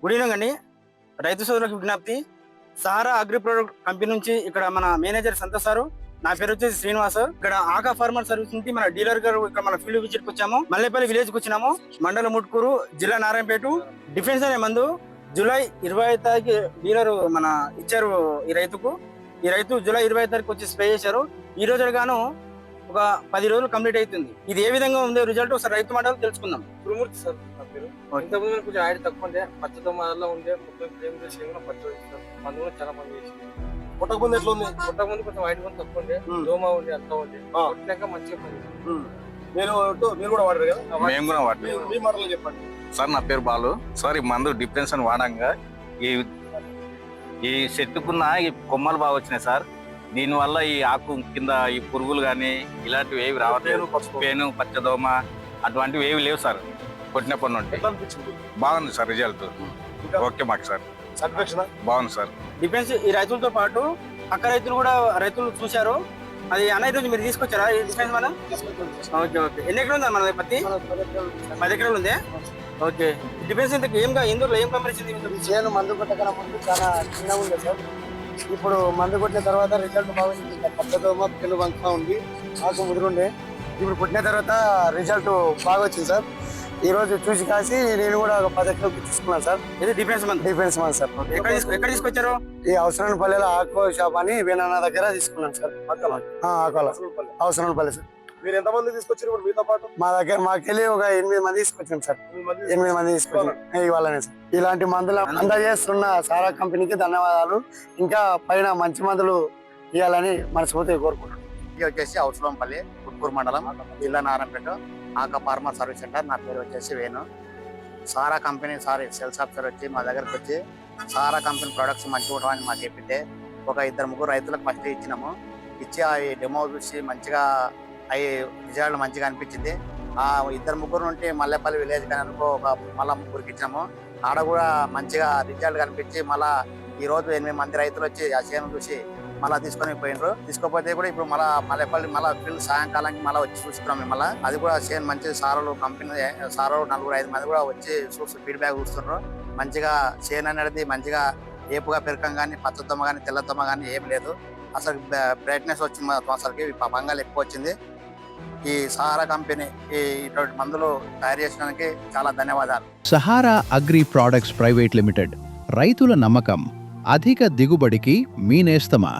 Good evening అండి. రైతు సోదరులకు విజ్ఞప్తి. సహారా అగ్రి ప్రొడక్ట్ కంపెనీ నుంచి ఇక్కడ మన మేనేజర్ సంతోష్ సారు. నా పేరు వచ్చేసి శ్రీనివాస్. ఇక్కడ ఆకా ఫార్మర్ సర్వీస్ నుంచి మన డీలర్ గారు ఇక్కడ మన ఫీల్డ్ విజిట్ కి వచ్చాము. మల్లేపల్లి విలేజ్ కి వచ్చినాము. మండలం ముట్కూరు, జిల్లా నారాయణపేట. డిఫెన్స్ అనే మందు జూలై 25 తారీఖు డీలర్ మన ఇచ్చారు ఈ రైతుకు. ఈ రైతు జూలై 25 తారీఖు వచ్చి స్ప్రే చేశారు. ఈ రోజు గాను ఒక 10 రోజులు కంప్లీట్ అవుతుంది. ఇది ఏ విధంగా ఉందో రిజల్ట్ ఒకసారి రైతు మాటలు తెలుసుకుందాం. గురుమూర్తి సార్ నా పేరు. ఇంతకుముందు కొంచెం ఆయిల్ తక్కువ ఉండే, పచ్చతో మొదల్లో ఉండే, మొత్తం క్లీన్ చేసి పచ్చ మందు కూడా చాలా మంది చేసి. పుట్టకముందు ఎట్లా ఉంది? పుట్టకముందు కొంచెం ఆయిల్ కూడా తక్కువ ఉండే, దోమ ఉండే, అంతా ఉండే. కొట్టినాక మంచిగా పని. మీరు కూడా వాడారు కదా? మేము కూడా వాడలేదు. మీ మాటలు చెప్పండి సార్. నా పేరు బాలు సార్. ఈ మందు డిఫరెన్స్ అని వాడంగా ఈ చెట్టుకున్న ఈ కొమ్మలు బాగా వచ్చినాయి సార్. దీనివల్ల ఈ ఆకు కింద ఈ పురుగులు కానీ ఇలాంటివి ఏవి రావట్లేదు. పేను, పచ్చదోమ అటువంటివి ఏవి లేవు సార్. కొట్టినప్పటి నుండి బాగుంది సార్ రిజల్ట్. ఓకే మాకు సార్ బాగుంది సార్. డిఫెన్స్ ఈ రైతులతో పాటు పక్క రైతులు కూడా రైతులు చూశారు. అది అన్న రోజు మీరు తీసుకొచ్చారా ఈ డిఫెన్స్ మన? Okay okay. ఎన్ని ఎకరాలు ఉంది మన పత్తి? 10 ఎకరాలు ఉంది. ఓకే. డిఫెన్స్ ఇంతకు ఎందులో ఏం గమనించింది? చేను మందు కొట్టకన్నా ముందు చాలా చిన్నగా ఉంది సార్. ఇప్పుడు మందు కొట్టిన తర్వాత రిజల్ట్ బాగుంది. పచ్చదోమ పెను వంక ఉంది, ఆకు ముదురుండే. ఇప్పుడు కొట్టిన తర్వాత రిజల్ట్ బాగా వచ్చింది సార్. ఈ రోజు చూసి కాసి నేను కూడా ఒక 10 ఎకరాలు తీసుకున్నాను సార్. ఇది డిఫెన్స్ మంది సార్. ఎక్కడ తీసుకొచ్చారు? ఈ అవసరం పల్లెలో ఆకో షాప్ అని వేణన్న దగ్గర తీసుకున్నాను సార్. ఆకోల అవసరం సార్. మీరు ఎంత మంది తీసుకొచ్చారు మీతో పాటు? మాకెళ్ళి ఒక 8 మంది తీసుకొచ్చాం సార్. 8 మంది తీసుకొచ్చాం ఇవాళనే సార్. ఇలాంటి మందులు అందజేస్తున్న సారా కంపెనీకి ధన్యవాదాలు. ఇంకా పైన మంచి మందులు ఇవ్వాలని మనస్ఫూర్తిగా కోరుకుంటున్నాం. ఇది వచ్చేసి అవసరంపల్లి, పుట్కూరు మండలం, జిల్లా నారాయణపేట, ఆకా ఫార్మర్ సర్వీస్ సెంటర్. నా పేరు వచ్చేసి వేణు. సారా కంపెనీ సేల్స్ ఆఫీసర్ వచ్చి మా దగ్గరకు వచ్చి సారా కంపెనీ ప్రొడక్ట్స్ మంచిగా ఉంటామని మాకు చెప్పింటే ఒక 2-3 రైతులకు ఫస్ట్ ఇచ్చినాము. ఇచ్చి ఆ డెమో చూసి మంచిగా అవి రిజల్ట్ మంచిగా అనిపించింది. ఆ 2-3 నుండి మల్లేపల్లి విలేజ్ కానీ అనుకో మళ్ళీ 3కి ఇచ్చినాము. ఆడ కూడా మంచిగా రిజల్ట్ కనిపించి మళ్ళీ ఈ రోజు 8 మంది రైతులు వచ్చి ఆ చేను చూసి మళ్ళీ తీసుకొని పోయినరు. తీసుకోపోతే కూడా ఇప్పుడు మళ్ళీ మల్లేపల్లి మళ్ళీ ఫిల్ సాయంకాలానికి మళ్ళీ వచ్చి చూసుకున్నాం. మళ్ళీ అది కూడా చేను మంచి సారోలు కంపెనీ సారోలు 4-5 మంది కూడా వచ్చి చూసి ఫీడ్బ్యాక్ చూస్తున్నారు. మంచిగా చేను అనేది మంచిగా ఏపుగా పెరకం కానీ, పచ్చదొమ్మ కానీ, తెల్లదొమ్మ కానీ ఏం లేదు. అసలు బ్రైట్నెస్ వచ్చింది అసలుకి, బంగాలు ఎక్కువ వచ్చింది. ఈ సహారా కంపెనీ ఇటువంటి మందులు తయారు చేయడానికి చాలా ధన్యవాదాలు. Sahara agri products private limited. రైతుల నమ్మకం, అధిక దిగుబడికి మీ నేస్తమా.